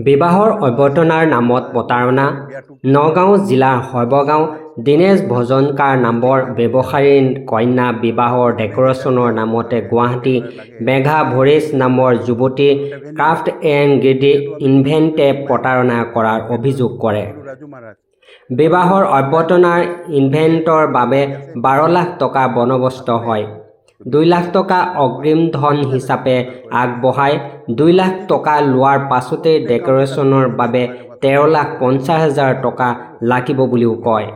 বিবাহৰ অভ্যৰ্থনাৰ নামত প্ৰতাৰণা নগাঁও জিলাৰ শৈবগাঁও দীনেশ ভজনকাৰ নামৰ ব্যৱসায়ীৰ কন্যা বিবাহৰ ডেকোৰেশ্যনৰ নামতে গুৱাহাটী মেঘা ভৰিছ নামৰ যুৱতী ক্ৰাফ্ট এণ্ড গিফ্ট ইভেণ্টে প্ৰতাৰণা কৰাৰ অভিযোগ কৰে। বিবাহৰ অভ্যৰ্থনাৰ ইভেণ্টৰ বাবে 12 লাখ টকা বন্দবস্ত হয়। 2 লাখ টকা অগ্ৰিম ধন হিচাপে আগবঢ়াই 2 লাখ টকা লোৱাৰ পাছতে ডেকোৰেশ্যনৰ বাবে 13,50,000 টকা লাগিব বুলিও কয়।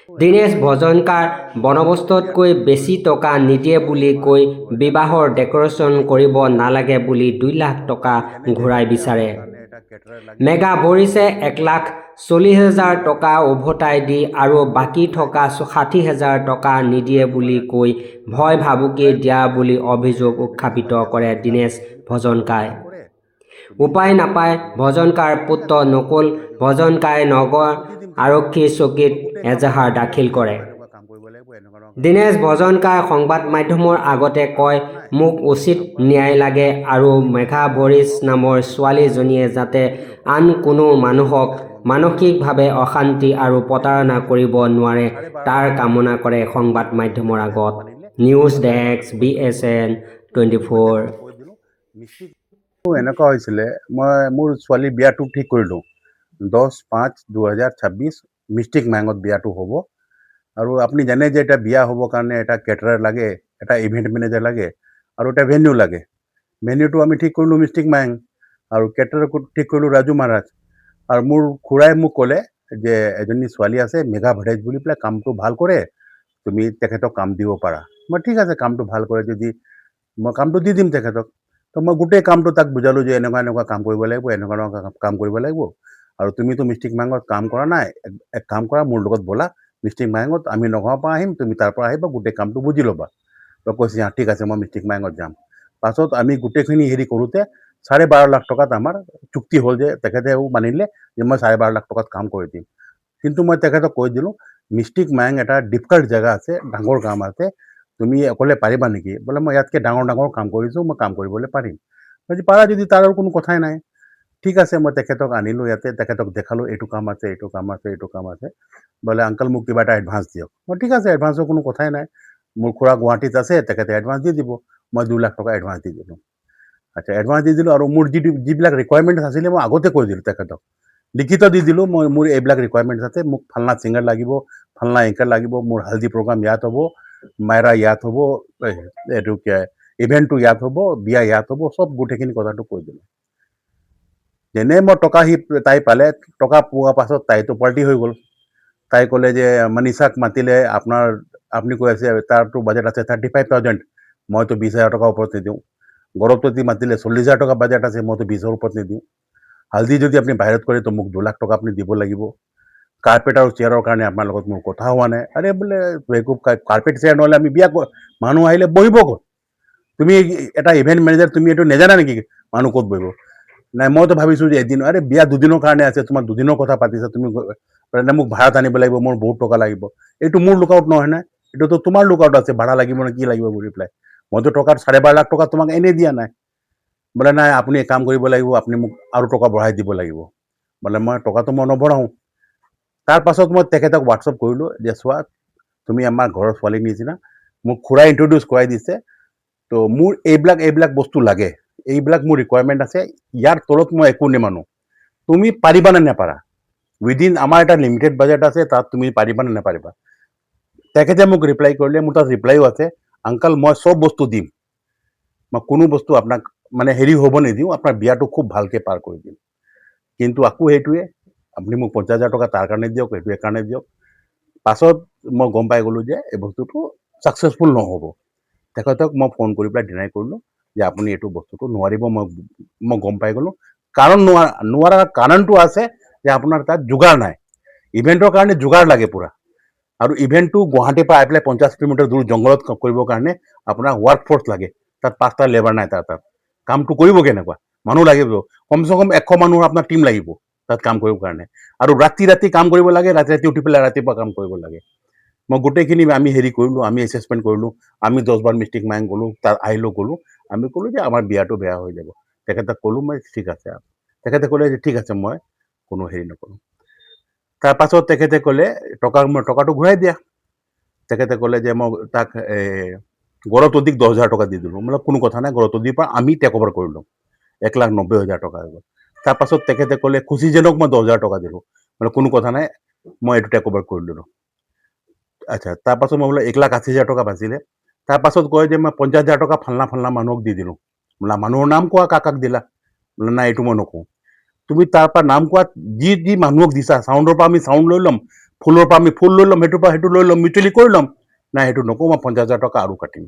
দীনেশ ভজনকাৰ বন্দবস্ততকৈ বেছি টকা নিদিয়ে বুলি কৈ বিবাহৰ ডেকোৰেশ্যন কৰিব নালাগে বুলি 2 লাখ টকা ঘূৰাই বিচাৰে। মেঘা ভৰিছে 1,40,000 টকা উভতাই দি আৰু বাকী থকা 60,000 টকা নিদিয়ে বুলি কৈ ভয় ভাবুকি দিয়া বুলি অভিযোগ উত্থাপিত কৰে দীনেশ ভজনকাৰে। উপায় নাপাই ভজনকাৰ পুত্ৰ নকুল ভজনকাৰে নগৰ আৰক্ষী চকীত এজাহাৰ দাখিল কৰে। দীনেশ ভজনকাৰ সংবাদ মাধ্যমৰ আগতে কয়, মোক উচিত ন্যায় লাগে আৰু মেঘা ভৰিছ নামৰ ছোৱালীজনীয়ে যাতে আন কোনো মানুহক মানসিকভাৱে অশান্তি আৰু প্ৰতাৰণা কৰিব নোৱাৰে তাৰ কামনা কৰে সংবাদ মাধ্যমৰ আগত। News desk BSN 24। এনেকুৱা হৈছিলে, মই মোৰ ছোৱালী বিয়াটো ঠিক কৰিলোঁ 10/5/2026 মিষ্টিক মায়ঙত বিয়াটো হ'ব। আৰু আপুনি জানে যে এটা বিয়া হ'বৰ কাৰণে এটা কেটাৰাৰ লাগে, এটা ইভেণ্ট মেনেজাৰ লাগে আৰু এটা ভেন্যু লাগে। ভেন্যুটো আমি ঠিক কৰিলোঁ মিষ্টিক মায়ং আৰু কেটাৰকো ঠিক কৰিলোঁ ৰাজু মহাৰাজ। আৰু মোৰ খুৰাই মোক ক'লে যে এজনী ছোৱালী আছে মেঘা ভৰাইজ বুলি পেলাই কামটো ভাল কৰে, তুমি তেখেতক কাম দিব পাৰা। মই ঠিক আছে, কামটো ভাল কৰে যদি মই কামটো দি দিম তেখেতক। তো মই গোটেই কামটো তাক বুজালোঁ যে এনেকুৱা এনেকুৱা কাম কৰিব লাগিব, এনেকুৱা এনেকুৱা কাম কৰিব লাগিব। আৰু তুমিতো মিষ্টিক মায়ঙত কাম কৰা নাই, এক কাম কৰা মোৰ লগত ব'লা মিষ্টিক মায়ঙত, আমি নগাঁৱৰ পৰা আহিম, তুমি তাৰ পৰা আহিবা, গোটেই কামটো বুজি ল'বা। তো কৈছে ঠিক আছে মই মিষ্টিক মায়ঙত যাম। পাছত আমি গোটেইখিনি হেৰি কৰোঁতে 12.5 লাখ টকাত আমাৰ চুক্তি হ'ল যে তেখেতেও মানিলে যে মই 12.5 লাখ টকাত কাম কৰি দিম। কিন্তু মই তেখেতক কৈ দিলোঁ মিষ্টিক মায়ং এটা ডিফিকাল্ট জেগা আছে, ডাঙৰ কাম আছে, তুমি অকলে পাৰিবা নেকি? বোলে মই ইয়াতকৈ ডাঙৰ ডাঙৰ কাম কৰিছোঁ, মই কাম কৰিবলৈ পাৰিম। যদি পাৰা যদি তাৰ আৰু কোনো কথাই নাই। ঠিক আছে, মই তেখেতক আনিলোঁ ইয়াতে, তেখেতক দেখালোঁ এইটো কাম আছে, এইটো কাম আছে, এইটো কাম আছে। বোলে আংকল মোক কিবা এটা এডভান্স দিয়ক। মই ঠিক আছে, এডভান্সৰ কোনো কথাই নাই, মোৰ খুৰা গুৱাহাটীত আছে, তেখেতে এডভান্স দি দিব। মই 2 লাখ টকা এডভান্স দি দিলোঁ। আচ্ছা, এডভান্স দি দিলোঁ আৰু মোৰ যিবিলাক ৰিকুৱাৰমেণ্ট আছিলে মই আগতে কৈ দিলোঁ তেখেতক, লিখিত দি দিলোঁ মই মোৰ এইবিলাক ৰিকুৱাৰমেণ্ট আছে, মোক ফালনা ছিংগাৰ লাগিব, ফালনা এংকাৰ লাগিব, মোৰ হালদি প্ৰগ্ৰাম ইয়াত হ'ব, মাইৰা ইয়াত হ'ব, এইটো কি ইভেণ্টটো ইয়াত হ'ব, বিয়া ইয়াত হ'ব, চব গোটেইখিনি কথাটো কৈ দিলোঁ। যেনে মই টকা তাই পালে, টকা পোৱাৰ পাছত তাইতো পাৰ্টি হৈ গ'ল। তাই ক'লে যে মনীষাক মাতিলে আপুনি কৈ আছে তাৰতো বাজেট আছে 35,000, মইতো 20,000 টকাৰ ওপৰত নিদিওঁ। গৌৰৱজ্যোতি মাতিলে 40,000 টকা বাজেট আছে, মইতো 20,000 ওপৰত নিদিওঁ। হালদি যদি আপুনি বাহিৰত কৰে তো মোক 2 লাখ টকা আপুনি দিব লাগিব। কাৰ্পেট আৰু চেয়াৰৰ কাৰণে আপোনাৰ লগত মোৰ কথা হোৱা নাই। আৰে বোলে একো কাৰ্পেট চেয়াৰ নহ'লে আমি বিয়া মানুহ আহিলে বহিব ক'ত? তুমি এটা ইভেণ্ট মেনেজাৰ, তুমি এইটো নেজানা নেকি মানুহ ক'ত বহিব? নাই, মইতো ভাবিছোঁ যে এদিন, আৰে বিয়া 2 দিনৰ কাৰণে আছে, তোমাৰ 2 দিনৰ কথা পাতিছা তুমি, মোক ভাড়াত আনিব লাগিব, মোৰ বহুত টকা লাগিব। এইটো মোৰ লুকআউট নহয় না, এইটোতো তোমাৰ লুকআউট আছে, ভাড়া লাগিব নে কি লাগিব বুলি পেলাই। মইতো টকা 12.5 লাখ টকা তোমাক এনেই দিয়া নাই। বোলে নাই, আপুনি কাম কৰিব লাগিব, আপুনি মোক আৰু টকা বঢ়াই দিব লাগিব। বোলে মই টকাটো মই নবঢ়াওঁ। তাৰ পাছত মই তেখেতক হোৱাটছআপ কৰিলোঁ যে চোৱা, তুমি আমাৰ ঘৰৰ ছোৱালীৰ নিচিনা, মোক খুৰাই ইণ্ট্ৰডিউচ কৰাই দিছে, তো মোৰ এইবিলাক বস্তু লাগে, এইবিলাক মোৰ ৰিকুৱাৰমেণ্ট আছে, ইয়াৰ তলত মই একো নেমানো। তুমি পাৰিবা নে নেপাৰা? উইদিন আমাৰ এটা লিমিটেড বাজেট আছে, তাত তুমি পাৰিবা নে নেপাৰিবা? তেখেতে মোক ৰিপ্লাই কৰিলে, মোৰ তাত ৰিপ্লাইও আছে, আংকল মই চব বস্তু দিম, মই কোনো বস্তু আপোনাক মানে হেৰি হ'ব নিদিওঁ, আপোনাৰ বিয়াটো খুব ভালকৈ পাৰ কৰি দিম। কিন্তু আকৌ সেইটোৱে, আপুনি মোক 50,000 টকা তাৰ কাৰণে দিয়ক, সেইটো কাৰণে দিয়ক। পাছত মই গম পাই গ'লোঁ যে এই বস্তুটো ছাকচেছফুল নহ'ব। তেখেতক মই ফোন কৰি পেলাই ডিনাই কৰিলোঁ যে আপুনি এইটো বস্তুটো নোৱাৰিব। মই গম পাই গ'লোঁ, কাৰণ নোৱাৰাৰ কাৰণটো আছে যে আপোনাৰ তাত যোগাৰ নাই। ইভেণ্টৰ কাৰণে যোগাৰ লাগে পূৰা, আৰু ইভেণ্টটো গুৱাহাটীৰ পৰা আহি পেলাই 50 কিলোমিটাৰ দূৰ জংঘলত কৰিবৰ কাৰণে আপোনাৰ ৱৰ্ক ফ'ৰ্চ লাগে। তাত 5টা লেবাৰ নাই, তাত কামটো কৰিব কেনেকুৱা? মানুহ লাগিব, কমচে কম 100 মানুহৰ আপোনাৰ টিম লাগিব তাত কাম কৰিবৰ কাৰণে। আৰু ৰাতি কাম কৰিব লাগে, ৰাতি উঠি পেলাই ৰাতিপুৱা কাম কৰিব লাগে। মই গোটেইখিনি আমি হেৰি কৰিলোঁ, আমি এছেছমেণ্ট কৰিলোঁ, আমি 10 বাৰ মিষ্টিক মায়ং গ'লোঁ, তাত আহিলোঁ গ'লোঁ, আমি ক'লোঁ যে আমাৰ বিয়াটো বেয়া হৈ যাব। তেখেতক ক'লোঁ মই ঠিক আছে, তেখেতে ক'লে যে ঠিক আছে মই কোনো হেৰি নকৰোঁ। তাৰপাছত তেখেতে ক'লে টকাটো ঘূৰাই দিয়া। তেখেতে ক'লে যে মই তাক গড়তদিক 10,000 টকা দি দিলোঁ। মানে কোনো কথা নাই, গড়তদিৰ পৰা আমি টেক অভাৰ কৰি ল'ম। 1,90,000 টকা হৈ গ'ল। তাৰপাছত তেখেতে ক'লে খুচিজনক মই 10,000 টকা দিলোঁ। মানে কোনো কথা নাই, মই এইটো টেক অভাৰ কৰি ল'লোঁ। আচ্ছা, তাৰপাছত মই বোলে 1,80,000 টকা বাচিলে। তাৰপাছত কয় যে মই 50,000 টকা ফালনা মানুহক দি দিলোঁ। বোলে মানুহৰ নাম কোৱা, কাক দিলা? বোলে নাই এইটো মই নকওঁ। তুমি তাৰ পৰা নাম কোৱা, যি মানুহক দিছা, চাউণ্ডৰ পৰা আমি চাউণ্ড লৈ ল'ম, ফুলৰ পৰা আমি ফুল লৈ ল'ম, সেইটোৰ পৰা সেইটো লৈ ল'ম, মিউচুৱেলি কৰি ল'ম। নাই সেইটো নকওঁ, মই 50,000 টকা আৰু কাটিম।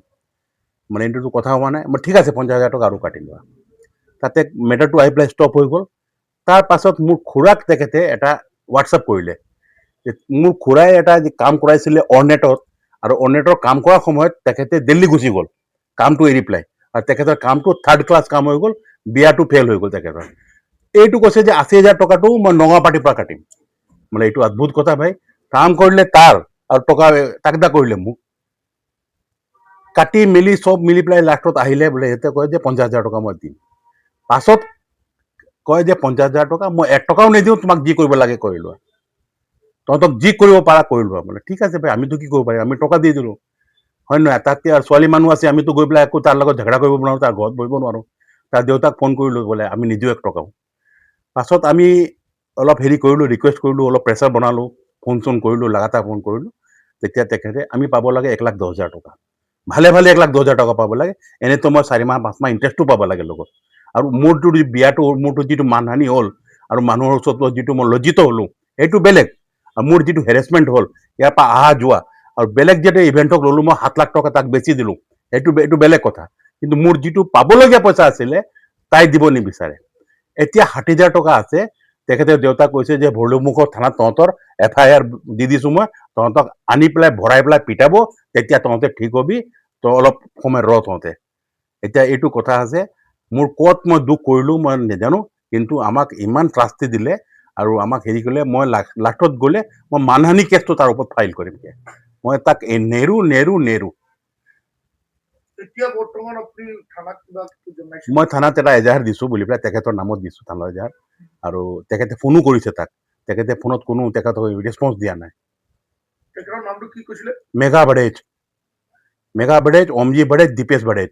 মানে এইটোতো কথা হোৱা নাই। মই ঠিক আছে 50,000 টকা আৰু কাটি লোৱা। তাতে মেটাৰটো আহি পেলাই ষ্টপ হৈ গ'ল। তাৰপাছত মোৰ খুৰাক তেখেতে এটা হোৱাটছআপ কৰিলে। মোৰ খুৰাই এটা কাম কৰাইছিলে অৰ্নেটত, আৰু অৰ্নেটৰ কাম কৰাৰ সময়ত তেখেতে দিল্লী গুচি গ'ল কামটো এৰি পেলাই। আৰু তেখেতৰ কামটো 3rd ক্লাছ কাম হৈ গ'ল, বিয়াটো ফেইল হৈ গ'ল তেখেতৰ। এইটো কৈছে যে 80,000 টকাটো মই নগাঁও পাৰ্টিৰ পৰা কাটিম। মানে এইটো অদ্ভুত কথা ভাই। কাম কৰিলে তাৰ আৰু টকা তাকদা কৰিলে মোক। কাটি মেলি চব মিলি পেলাই লাষ্টত আহিলে বোলে সিহঁতে কয় যে 50,000 টকা মই দিম। পাছত কয় যে 50,000 টকা মই 1 টকাও নিদিওঁ, তোমাক যি কৰিব লাগে কৰি লোৱা, তহঁতক যি কৰিব পাৰা কৰি লোৱা। বোলে ঠিক আছে ভাই, আমিতো কি কৰিব পাৰিম, আমি টকা দি দিলোঁ, হয় নহয়? তাতকে আৰু ছোৱালী মানুহ আছে, আমিতো গৈ পেলাই একো তাৰ লগত ঝগড়া কৰিব নোৱাৰোঁ, তাৰ ঘৰত বহিব নোৱাৰোঁ। তাৰ দেউতাক ফোন কৰিলোঁ, বোলে আমি নিদিওঁ 1 টকাও। পাছত আমি অলপ হেৰি কৰিলোঁ, ৰিকুৱেষ্ট কৰিলোঁ, অলপ প্ৰেছাৰ বনালোঁ, ফোন চোন কৰিলোঁ, লাগাতাৰ ফোন কৰিলোঁ। তেতিয়া তেখেতে আমি পাব লাগে 1,10,000 টকা। ভালে 1,10,000 টকা পাব লাগে। এনেতো মই 4 মাহ 5 মাহ ইণ্টাৰেষ্টটো পাব লাগে লগত। আৰু মোৰতো বিয়াটো, মোৰতো যিটো মানহানি হ'ল আৰু মানুহৰ ওচৰত যিটো মই লজ্জিত হ'লোঁ, সেইটো বেলেগ। আৰু মোৰ যিটো হেৰেছমেণ্ট হ'ল, ইয়াৰ পৰা অহা যোৱা, আৰু বেলেগ যিটো ইভেণ্টক ল'লোঁ, মই 7 লাখ টকা তাক বেছি দিলোঁ, এইটো বেলেগ কথা। কিন্তু মোৰ যিটো পাবলগীয়া পইচা আছিলে, তাই দিব নিবিচাৰে। এতিয়া 60,000 টকা আছে। তেখেতে দেউতাক কৈছে যে ভৰলুমুখৰ থানাত তহঁতৰ FIR দি দিছোঁ মই, তহঁতক আনি পেলাই ভৰাই পেলাই পিটাব, তেতিয়া তহঁতে ঠিক হবি, তই অলপ সময় ৰ তহঁতে। এতিয়া এইটো কথা আছে, মোৰ ক'ত মই দুখ কৰিলোঁ মই নাজানো, কিন্তু আমাক ইমান ট্ৰাষ্টি দিলে আৰু আমাক হেৰি কৰিলে। মই লাষ্টত গ'লে মই মানহানি কেছটো তাৰ ওপৰত ফাইল কৰিম। মই তাক নেৰো। এতিয়া বৰ্তমান আপুনি থানাত কিবা জনাইছে? মই থানাত এটা এজাহাৰ দিছোঁ বুলি পেলাই, তেখেতৰ নামত দিছোঁ থানাৰ এজাহাৰ। আৰু তেখেতে ফোনো কৰিছে তাক, তেখেতে ফোনত কোনো তেখেতক ৰেছপন্স দিয়া নাই। তেখেতৰ নামটো কি কৈছিলে? মেঘা বড়েজ, অমজি বড়েজ, দীপেশ বড়েজ।